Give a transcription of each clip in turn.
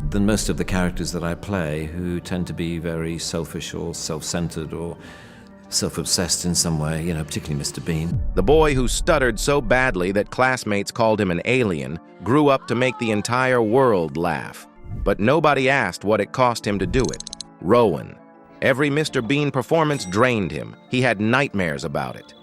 than most of the characters that I play, who tend to be very selfish or self-centered or self-obsessed in some way, particularly Mr. Bean. The boy who stuttered so badly that classmates called him an alien grew up to make the entire world laugh. But nobody asked what it cost him to do it. Rowan. Every Mr. Bean performance drained him. He had nightmares about it.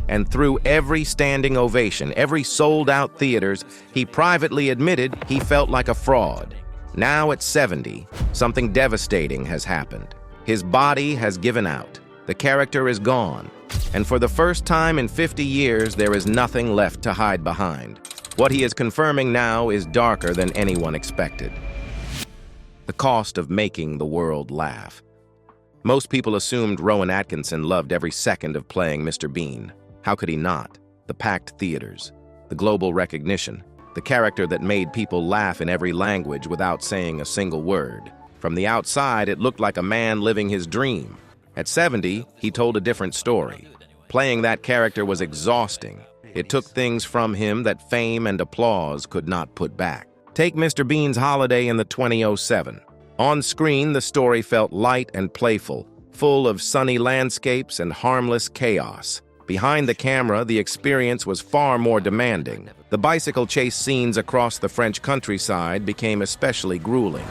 And through every standing ovation, every sold-out theaters, he privately admitted he felt like a fraud. Now at 70, something devastating has happened. His body has given out. The character is gone. And for the first time in 50 years, there is nothing left to hide behind. What he is confirming now is darker than anyone expected. The cost of making the world laugh. Most people assumed Rowan Atkinson loved every second of playing Mr. Bean. How could he not? The packed theaters, the global recognition, the character that made people laugh in every language without saying a single word. From the outside, it looked like a man living his dream. At 70, he told a different story. Playing that character was exhausting. It took things from him that fame and applause could not put back. Take Mr. Bean's Holiday in the 2007. On screen, the story felt light and playful, full of sunny landscapes and harmless chaos. Behind the camera, the experience was far more demanding. The bicycle chase scenes across the French countryside became especially grueling.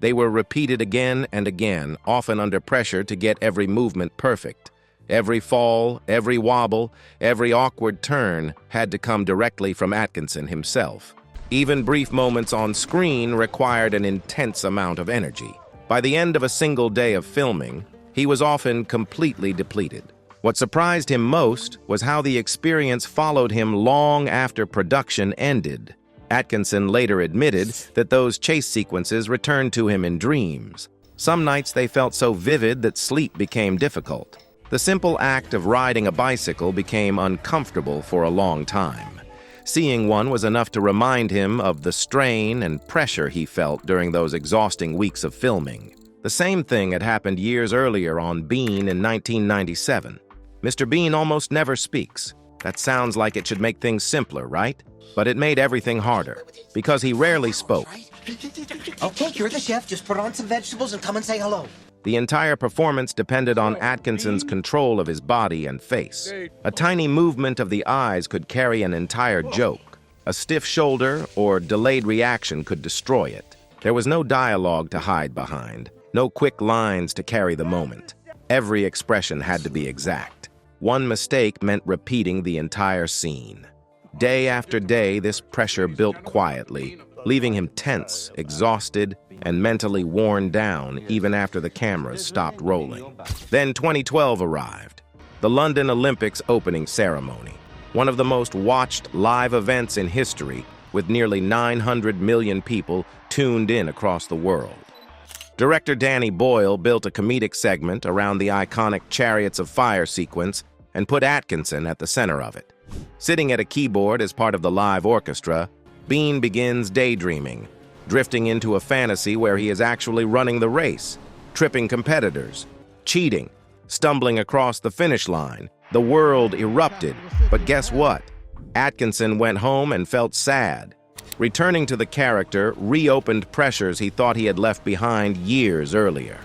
They were repeated again and again, often under pressure to get every movement perfect. Every fall, every wobble, every awkward turn had to come directly from Atkinson himself. Even brief moments on screen required an intense amount of energy. By the end of a single day of filming, he was often completely depleted. What surprised him most was how the experience followed him long after production ended. Atkinson later admitted that those chase sequences returned to him in dreams. Some nights they felt so vivid that sleep became difficult. The simple act of riding a bicycle became uncomfortable for a long time. Seeing one was enough to remind him of the strain and pressure he felt during those exhausting weeks of filming. The same thing had happened years earlier on Bean in 1997. Mr. Bean almost never speaks. That sounds like it should make things simpler, right? But it made everything harder, because he rarely spoke. Okay, you're the chef. Just put on some vegetables and come and say hello. The entire performance depended on Atkinson's control of his body and face. A tiny movement of the eyes could carry an entire joke. A stiff shoulder or delayed reaction could destroy it. There was no dialogue to hide behind, no quick lines to carry the moment. Every expression had to be exact. One mistake meant repeating the entire scene. Day after day, this pressure built quietly, leaving him tense, exhausted, and mentally worn down even after the cameras stopped rolling. Then 2012 arrived, the London Olympics opening ceremony, one of the most watched live events in history, with nearly 900 million people tuned in across the world. Director Danny Boyle built a comedic segment around the iconic Chariots of Fire sequence and put Atkinson at the center of it. Sitting at a keyboard as part of the live orchestra, Bean begins daydreaming, drifting into a fantasy where he is actually running the race, tripping competitors, cheating, stumbling across the finish line. The world erupted, but guess what? Atkinson went home and felt sad. Returning to the character reopened pressures he thought he had left behind years earlier.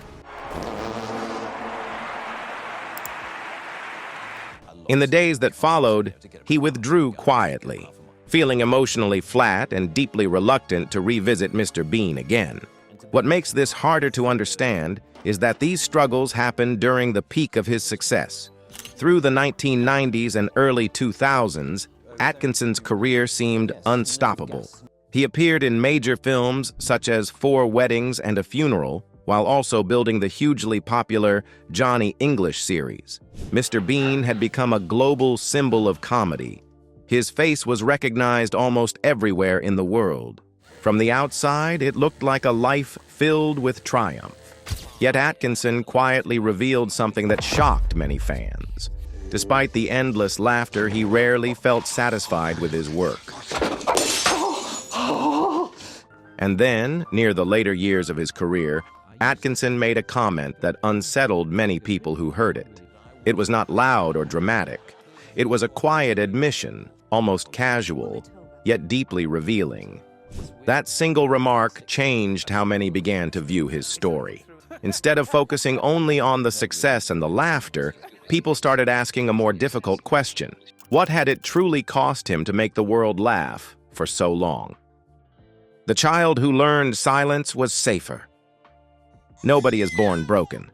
In the days that followed, he withdrew quietly, feeling emotionally flat and deeply reluctant to revisit Mr. Bean again. What makes this harder to understand is that these struggles happened during the peak of his success. Through the 1990s and early 2000s, Atkinson's career seemed unstoppable. He appeared in major films such as 4 Weddings and a Funeral, while also building the hugely popular Johnny English series. Mr. Bean had become a global symbol of comedy. His face was recognized almost everywhere in the world. From the outside, it looked like a life filled with triumph. Yet Atkinson quietly revealed something that shocked many fans. Despite the endless laughter, he rarely felt satisfied with his work. And then, near the later years of his career, Atkinson made a comment that unsettled many people who heard it. It was not loud or dramatic. It was a quiet admission, almost casual, yet deeply revealing. That single remark changed how many began to view his story. Instead of focusing only on the success and the laughter, people started asking a more difficult question. What had it truly cost him to make the world laugh for so long? The child who learned silence was safer. Nobody is born broken,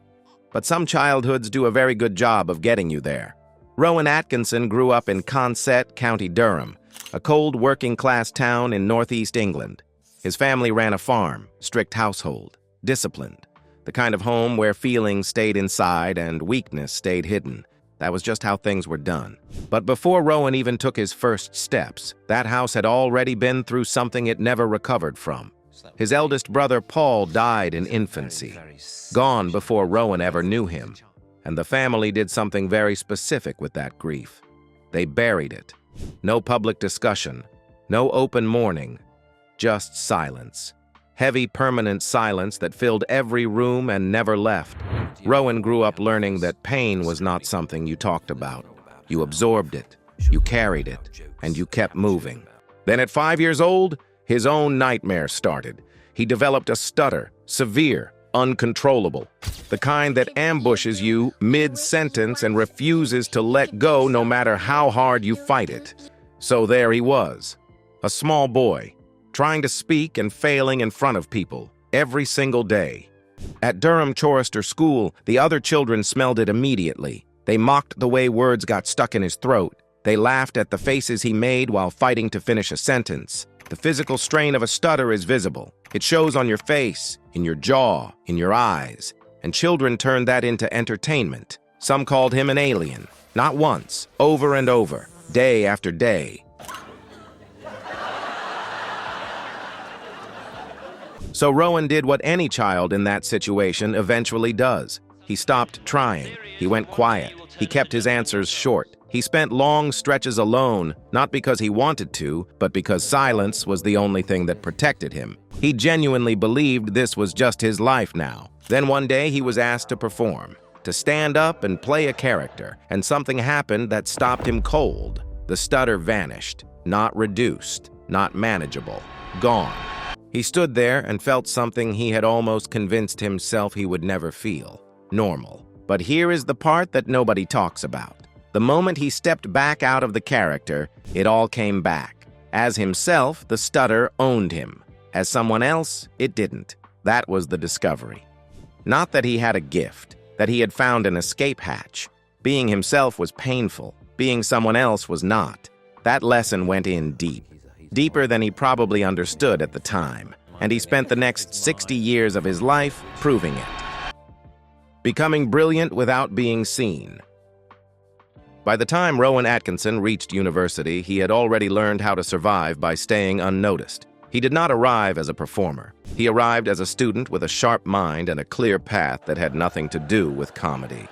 but some childhoods do a very good job of getting you there. Rowan Atkinson grew up in Consett, County Durham, a cold working-class town in northeast England. His family ran a farm, strict household, disciplined, the kind of home where feelings stayed inside and weakness stayed hidden. That was just how things were done. But before Rowan even took his first steps, that house had already been through something it never recovered from. His eldest brother, Paul, died in infancy, gone before Rowan ever knew him. And the family did something very specific with that grief. They buried it. No public discussion, no open mourning, just silence. Heavy, permanent silence that filled every room and never left. Rowan grew up learning that pain was not something you talked about. You absorbed it, you carried it, and you kept moving. Then at 5 years old, his own nightmare started. He developed a stutter, severe, uncontrollable, the kind that ambushes you mid-sentence and refuses to let go no matter how hard you fight it. So there he was, a small boy, trying to speak and failing in front of people every single day. At Durham Chorister School, the other children smelled it immediately. They mocked the way words got stuck in his throat. They laughed at the faces he made while fighting to finish a sentence. The physical strain of a stutter is visible. It shows on your face, in your jaw, in your eyes. And children turned that into entertainment. Some called him an alien. Not once, over and over, day after day. So Rowan did what any child in that situation eventually does. He stopped trying. He went quiet. He kept his answers short. He spent long stretches alone, not because he wanted to, but because silence was the only thing that protected him. He genuinely believed this was just his life now. Then one day he was asked to perform, to stand up and play a character, and something happened that stopped him cold. The stutter vanished, not reduced, not manageable, gone. He stood there and felt something he had almost convinced himself he would never feel, normal. But here is the part that nobody talks about. The moment he stepped back out of the character, it all came back. As himself, the stutter owned him. As someone else, it didn't. That was the discovery. Not that he had a gift, that he had found an escape hatch. Being himself was painful. Being someone else was not. That lesson went in deep. Deeper than he probably understood at the time. And he spent the next 60 years of his life proving it. Becoming brilliant without being seen. By the time Rowan Atkinson reached university, he had already learned how to survive by staying unnoticed. He did not arrive as a performer. He arrived as a student with a sharp mind and a clear path that had nothing to do with comedy.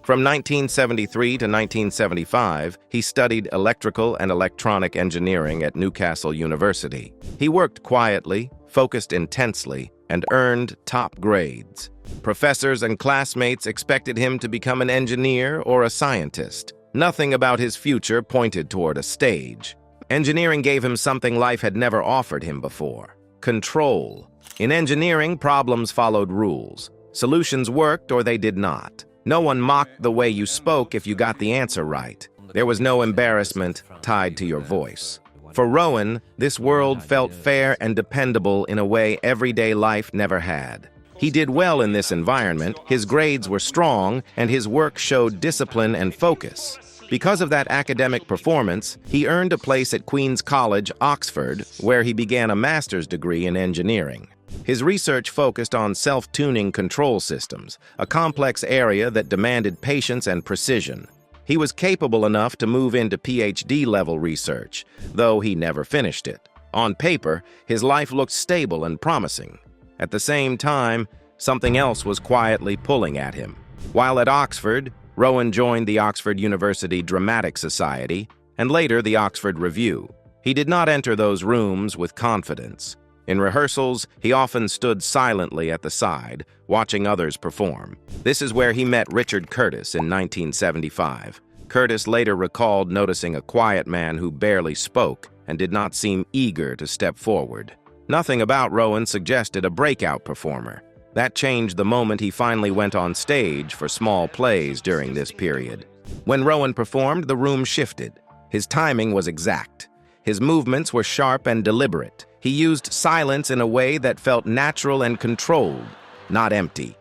From 1973 to 1975, he studied electrical and electronic engineering at Newcastle University. He worked quietly, focused intensely, and earned top grades. Professors and classmates expected him to become an engineer or a scientist. Nothing about his future pointed toward a stage. Engineering gave him something life had never offered him before: control. In engineering, problems followed rules. Solutions worked or they did not. No one mocked the way you spoke if you got the answer right. There was no embarrassment tied to your voice. For Rowan, this world felt fair and dependable in a way everyday life never had. He did well in this environment, his grades were strong, and his work showed discipline and focus. Because of that academic performance, he earned a place at Queen's College, Oxford, where he began a master's degree in engineering. His research focused on self-tuning control systems, a complex area that demanded patience and precision. He was capable enough to move into PhD-level research, though he never finished it. On paper, his life looked stable and promising. At the same time, something else was quietly pulling at him. While at Oxford, Rowan joined the Oxford University Dramatic Society, and later the Oxford Review. He did not enter those rooms with confidence. In rehearsals, he often stood silently at the side, watching others perform. This is where he met Richard Curtis in 1975. Curtis later recalled noticing a quiet man who barely spoke and did not seem eager to step forward. Nothing about Rowan suggested a breakout performer. That changed the moment he finally went on stage for small plays during this period. When Rowan performed, the room shifted. His timing was exact. His movements were sharp and deliberate. He used silence in a way that felt natural and controlled, not empty.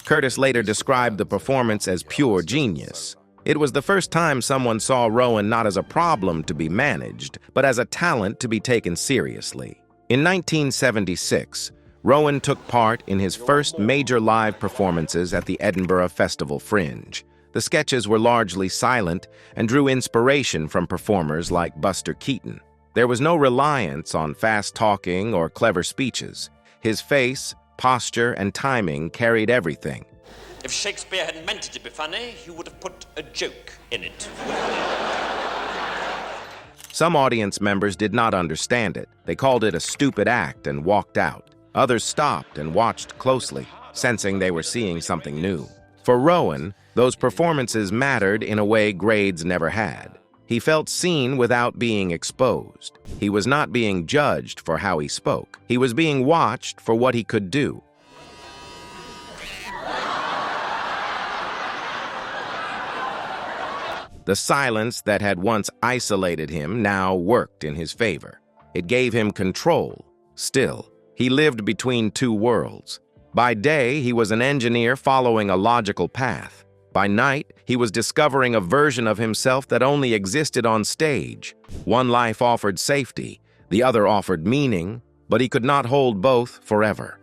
Curtis later described the performance as pure genius. It was the first time someone saw Rowan not as a problem to be managed, but as a talent to be taken seriously. In 1976, Rowan took part in his first major live performances at the Edinburgh Festival Fringe. The sketches were largely silent and drew inspiration from performers like Buster Keaton. There was no reliance on fast talking or clever speeches. His face, posture, and timing carried everything. If Shakespeare had meant it to be funny, he would have put a joke in it. Some audience members did not understand it. They called it a stupid act and walked out. Others stopped and watched closely, sensing they were seeing something new. For Rowan, those performances mattered in a way grades never had. He felt seen without being exposed. He was not being judged for how he spoke. He was being watched for what he could do. The silence that had once isolated him now worked in his favor. It gave him control. Still, he lived between two worlds. By day, he was an engineer following a logical path. By night, he was discovering a version of himself that only existed on stage. One life offered safety, the other offered meaning, but he could not hold both forever.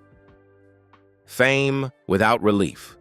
Fame without relief.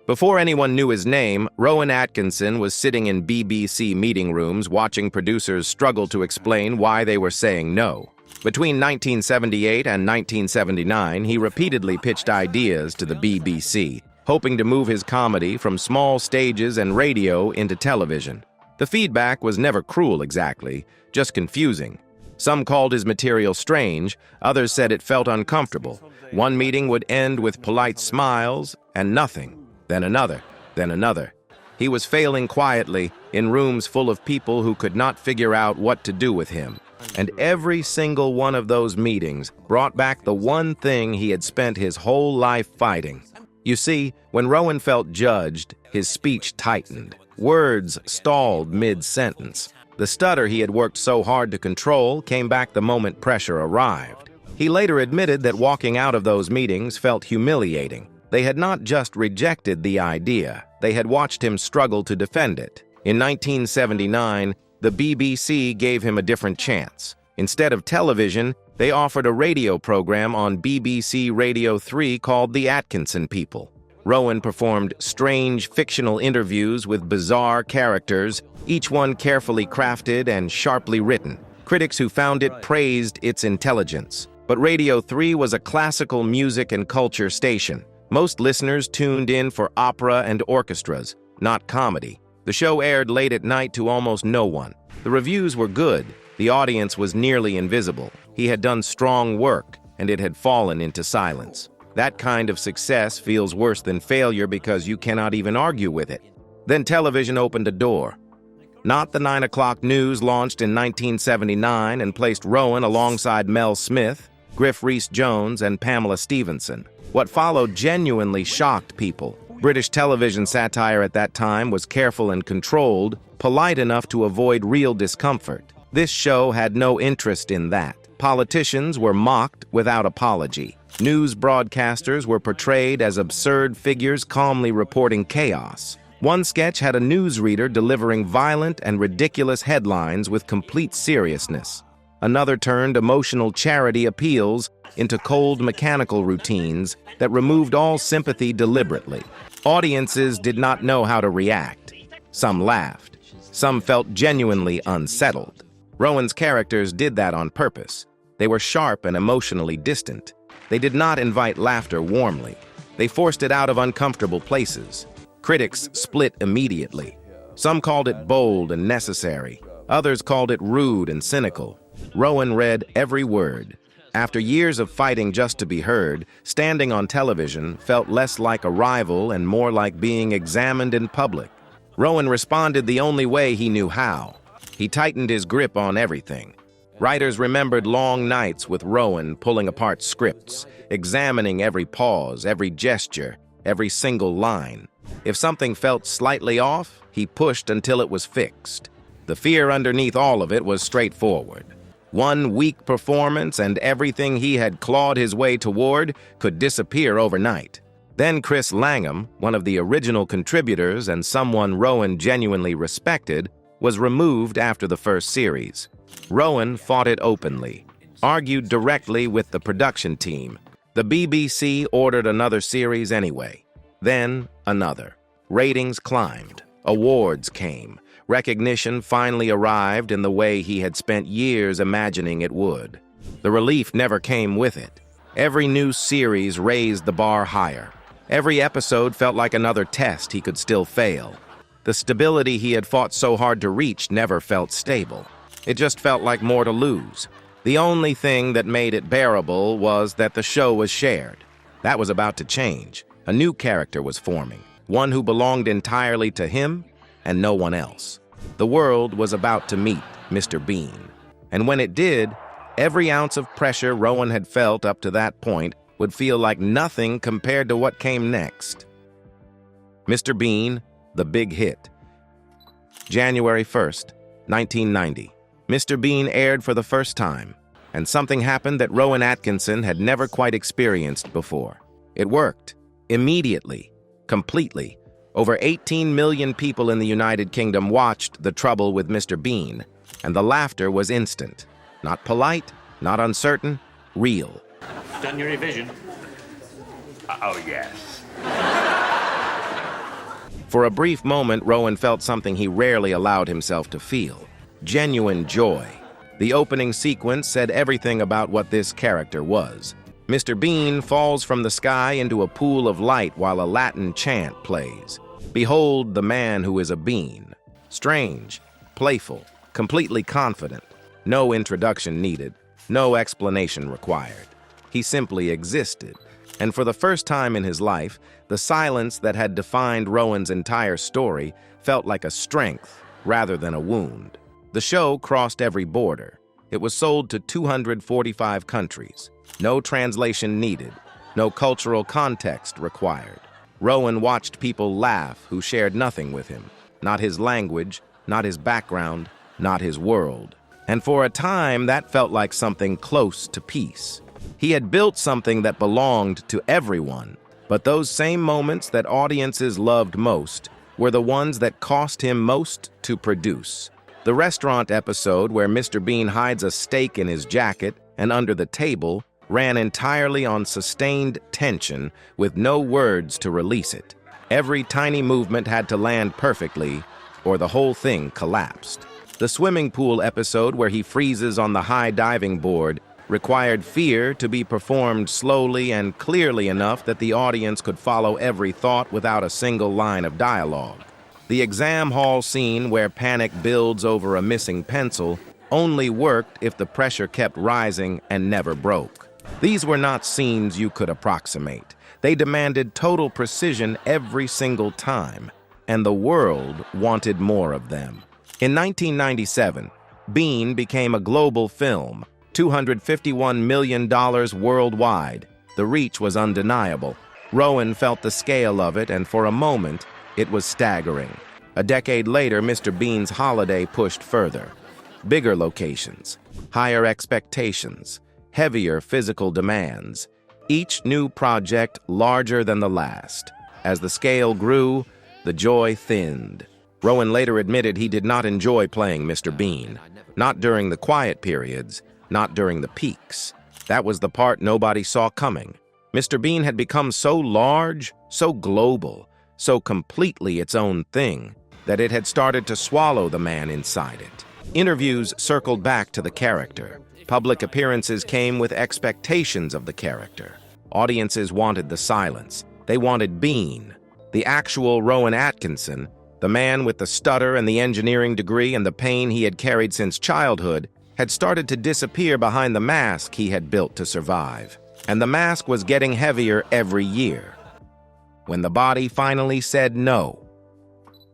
Before anyone knew his name, Rowan Atkinson was sitting in BBC meeting rooms watching producers struggle to explain why they were saying no. Between 1978 and 1979, he repeatedly pitched ideas to the BBC, hoping to move his comedy from small stages and radio into television. The feedback was never cruel exactly, just confusing. Some called his material strange, others said it felt uncomfortable. One meeting would end with polite smiles and nothing, then another, then another. He was failing quietly in rooms full of people who could not figure out what to do with him. And every single one of those meetings brought back the one thing he had spent his whole life fighting. You see, when Rowan felt judged, his speech tightened. Words stalled mid-sentence. The stutter he had worked so hard to control came back the moment pressure arrived. He later admitted that walking out of those meetings felt humiliating. They had not just rejected the idea, they had watched him struggle to defend it. In 1979, the BBC gave him a different chance. Instead of television, they offered a radio program on BBC Radio 3 called The Atkinson People. Rowan performed strange fictional interviews with bizarre characters, each one carefully crafted and sharply written. Critics who found it praised its intelligence. But Radio 3 was a classical music and culture station. Most listeners tuned in for opera and orchestras, not comedy. The show aired late at night to almost no one. The reviews were good. The audience was nearly invisible. He had done strong work, and it had fallen into silence. That kind of success feels worse than failure because you cannot even argue with it. Then television opened a door. Not the 9 o'clock news launched in 1979 and placed Rowan alongside Mel Smith, Griff Rhys-Jones, and Pamela Stephenson. What followed genuinely shocked people. British television satire at that time was careful and controlled, polite enough to avoid real discomfort. This show had no interest in that. Politicians were mocked without apology. News broadcasters were portrayed as absurd figures calmly reporting chaos. One sketch had a newsreader delivering violent and ridiculous headlines with complete seriousness. Another turned emotional charity appeals into cold mechanical routines that removed all sympathy deliberately. Audiences did not know how to react. Some laughed. Some felt genuinely unsettled. Rowan's characters did that on purpose. They were sharp and emotionally distant. They did not invite laughter warmly. They forced it out of uncomfortable places. Critics split immediately. Some called it bold and necessary. Others called it rude and cynical. Rowan read every word. After years of fighting just to be heard, standing on television felt less like a rival and more like being examined in public. Rowan responded the only way he knew how. He tightened his grip on everything. Writers remembered long nights with Rowan pulling apart scripts, examining every pause, every gesture, every single line. If something felt slightly off, he pushed until it was fixed. The fear underneath all of it was straightforward. One weak performance and everything he had clawed his way toward could disappear overnight. Then Chris Langham, one of the original contributors and someone Rowan genuinely respected, was removed after the first series. Rowan fought it openly, argued directly with the production team. The BBC ordered another series anyway. Then another. Ratings climbed. Awards came. Recognition finally arrived in the way he had spent years imagining it would. The relief never came with it. Every new series raised the bar higher. Every episode felt like another test he could still fail. The stability he had fought so hard to reach never felt stable. It just felt like more to lose. The only thing that made it bearable was that the show was shared. That was about to change. A new character was forming, one who belonged entirely to him and no one else. The world was about to meet Mr. Bean. And when it did, every ounce of pressure Rowan had felt up to that point would feel like nothing compared to what came next. Mr. Bean, the big hit. January 1st, 1990. Mr. Bean aired for the first time, and something happened that Rowan Atkinson had never quite experienced before. It worked. Immediately. Completely. Over 18 million people in the United Kingdom watched The Trouble with Mr. Bean, and the laughter was instant. Not polite, not uncertain, real. Done your revision? Oh, yes. For a brief moment, Rowan felt something he rarely allowed himself to feel. Genuine joy. The opening sequence said everything about what this character was. Mr. Bean falls from the sky into a pool of light while a Latin chant plays. Behold the man who is a bean. Strange, playful, completely confident. No introduction needed, no explanation required. He simply existed. And for the first time in his life, the silence that had defined Rowan's entire story felt like a strength rather than a wound. The show crossed every border. It was sold to 245 countries. No translation needed. No cultural context required. Rowan watched people laugh who shared nothing with him. Not his language, not his background, not his world. And for a time, that felt like something close to peace. He had built something that belonged to everyone, but those same moments that audiences loved most were the ones that cost him most to produce. The restaurant episode where Mr. Bean hides a steak in his jacket and under the table ran entirely on sustained tension with no words to release it. Every tiny movement had to land perfectly, or the whole thing collapsed. The swimming pool episode where he freezes on the high diving board required fear to be performed slowly and clearly enough that the audience could follow every thought without a single line of dialogue. The exam hall scene where panic builds over a missing pencil only worked if the pressure kept rising and never broke. These were not scenes you could approximate. They demanded total precision every single time, and the world wanted more of them. In 1997, Bean became a global film, $251 million worldwide. The reach was undeniable. Rowan felt the scale of it, and for a moment, it was staggering. A decade later, Mr. Bean's holiday pushed further. Bigger locations, higher expectations, heavier physical demands. Each new project larger than the last. As the scale grew, the joy thinned. Rowan later admitted he did not enjoy playing Mr. Bean. Not during the quiet periods, not during the peaks. That was the part nobody saw coming. Mr. Bean had become so large, so global, so completely its own thing, that it had started to swallow the man inside it. Interviews circled back to the character. Public appearances came with expectations of the character. Audiences wanted the silence. They wanted Bean. The actual Rowan Atkinson, the man with the stutter and the engineering degree and the pain he had carried since childhood, had started to disappear behind the mask he had built to survive. And the mask was getting heavier every year. When the body finally said no.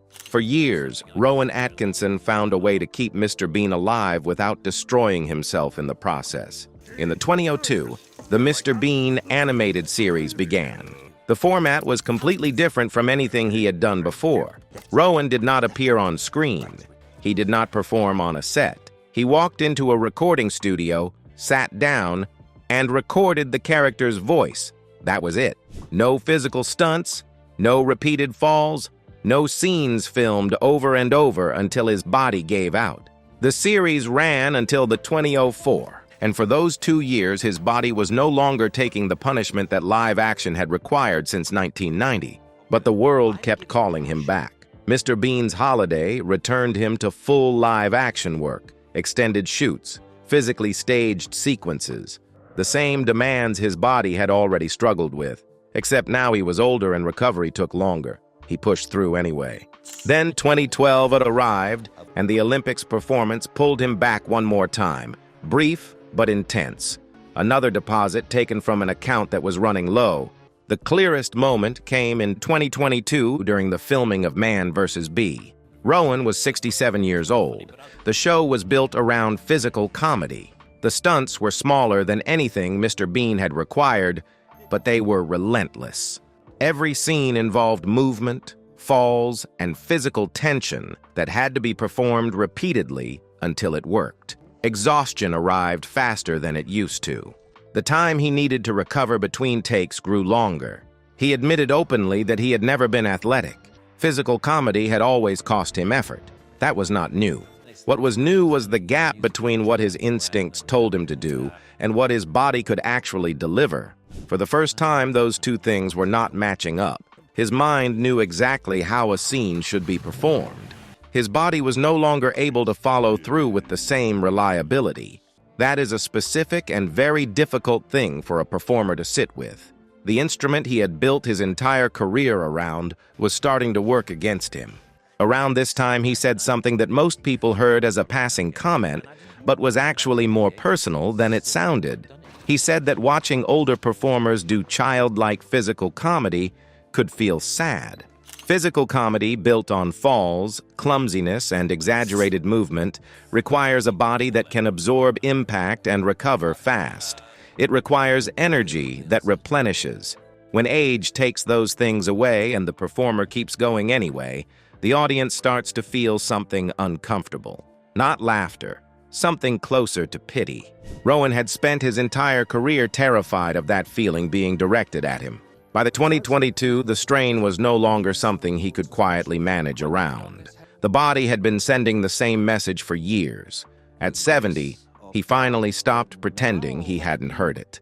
For years, Rowan Atkinson found a way to keep Mr. Bean alive without destroying himself in the process. In the 2002, the Mr. Bean animated series began. The format was completely different from anything he had done before. Rowan did not appear on screen. He did not perform on a set. He walked into a recording studio, sat down, and recorded the character's voice. That was it. No physical stunts, no repeated falls, no scenes filmed over and over until his body gave out. The series ran until the 2004, and for those 2 years his body was no longer taking the punishment that live action had required since 1990. But the world kept calling him back. Mr. Bean's Holiday returned him to full live action work, extended shoots, physically staged sequences, the same demands his body had already struggled with, except now he was older and recovery took longer. He pushed through anyway. Then 2012 had arrived, and the Olympics performance pulled him back one more time. Brief, but intense. Another deposit taken from an account that was running low. The clearest moment came in 2022 during the filming of Man vs. Bee. Rowan was 67 years old. The show was built around physical comedy. The stunts were smaller than anything Mr. Bean had required, but they were relentless. Every scene involved movement, falls, and physical tension that had to be performed repeatedly until it worked. Exhaustion arrived faster than it used to. The time he needed to recover between takes grew longer. He admitted openly that he had never been athletic. Physical comedy had always cost him effort. That was not new. What was new was the gap between what his instincts told him to do and what his body could actually deliver. For the first time, those two things were not matching up. His mind knew exactly how a scene should be performed. His body was no longer able to follow through with the same reliability. That is a specific and very difficult thing for a performer to sit with. The instrument he had built his entire career around was starting to work against him. Around this time, he said something that most people heard as a passing comment, but was actually more personal than it sounded. He said that watching older performers do childlike physical comedy could feel sad. Physical comedy built on falls, clumsiness, and exaggerated movement requires a body that can absorb impact and recover fast. It requires energy that replenishes. When age takes those things away and the performer keeps going anyway, the audience starts to feel something uncomfortable. Not laughter, something closer to pity. Rowan had spent his entire career terrified of that feeling being directed at him. By the 2022, the strain was no longer something he could quietly manage around. The body had been sending the same message for years. At 70, he finally stopped pretending he hadn't heard it.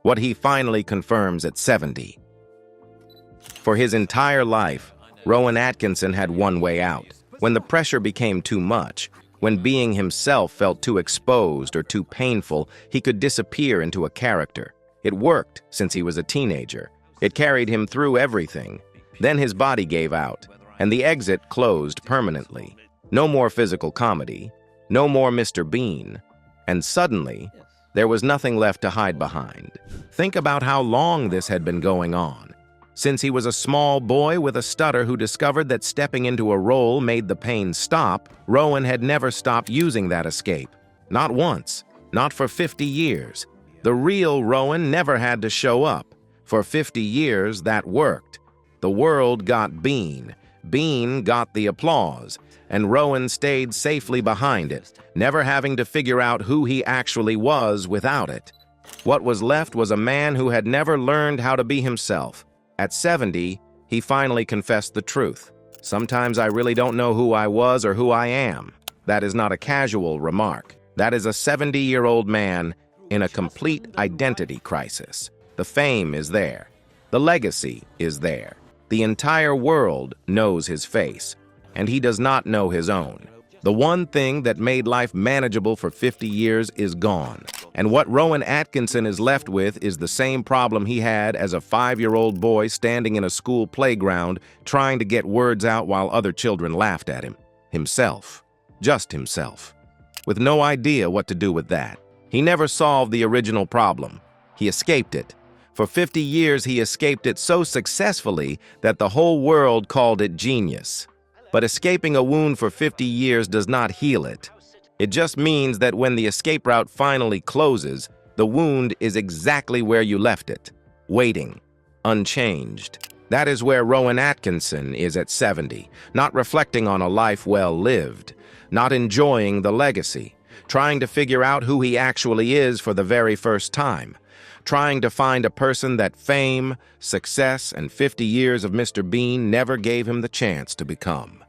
What he finally confirms at 70. For his entire life, Rowan Atkinson had one way out. When the pressure became too much, when being himself felt too exposed or too painful, he could disappear into a character. It worked since he was a teenager. It carried him through everything. Then his body gave out, and the exit closed permanently. No more physical comedy, no more Mr. Bean, and suddenly, there was nothing left to hide behind. Think about how long this had been going on. Since he was a small boy with a stutter who discovered that stepping into a role made the pain stop, Rowan had never stopped using that escape. Not once, not for 50 years. The real Rowan never had to show up. For 50 years, that worked. The world got Bean. Bean got the applause, and Rowan stayed safely behind it, never having to figure out who he actually was without it. What was left was a man who had never learned how to be himself. At 70, he finally confessed the truth. Sometimes I really don't know who I was or who I am. That is not a casual remark. That is a 70-year-old man in a complete identity crisis. The fame is there. The legacy is there. The entire world knows his face, and he does not know his own. The one thing that made life manageable for 50 years is gone. And what Rowan Atkinson is left with is the same problem he had as a 5-year-old boy standing in a school playground trying to get words out while other children laughed at him. Himself. Just himself. With no idea what to do with that. He never solved the original problem. He escaped it. For 50 years, he escaped it so successfully that the whole world called it genius. But escaping a wound for 50 years does not heal it. It just means that when the escape route finally closes, the wound is exactly where you left it, waiting, unchanged. That is where Rowan Atkinson is at 70, not reflecting on a life well lived, not enjoying the legacy, trying to figure out who he actually is for the very first time, trying to find a person that fame, success, and 50 years of Mr. Bean never gave him the chance to become.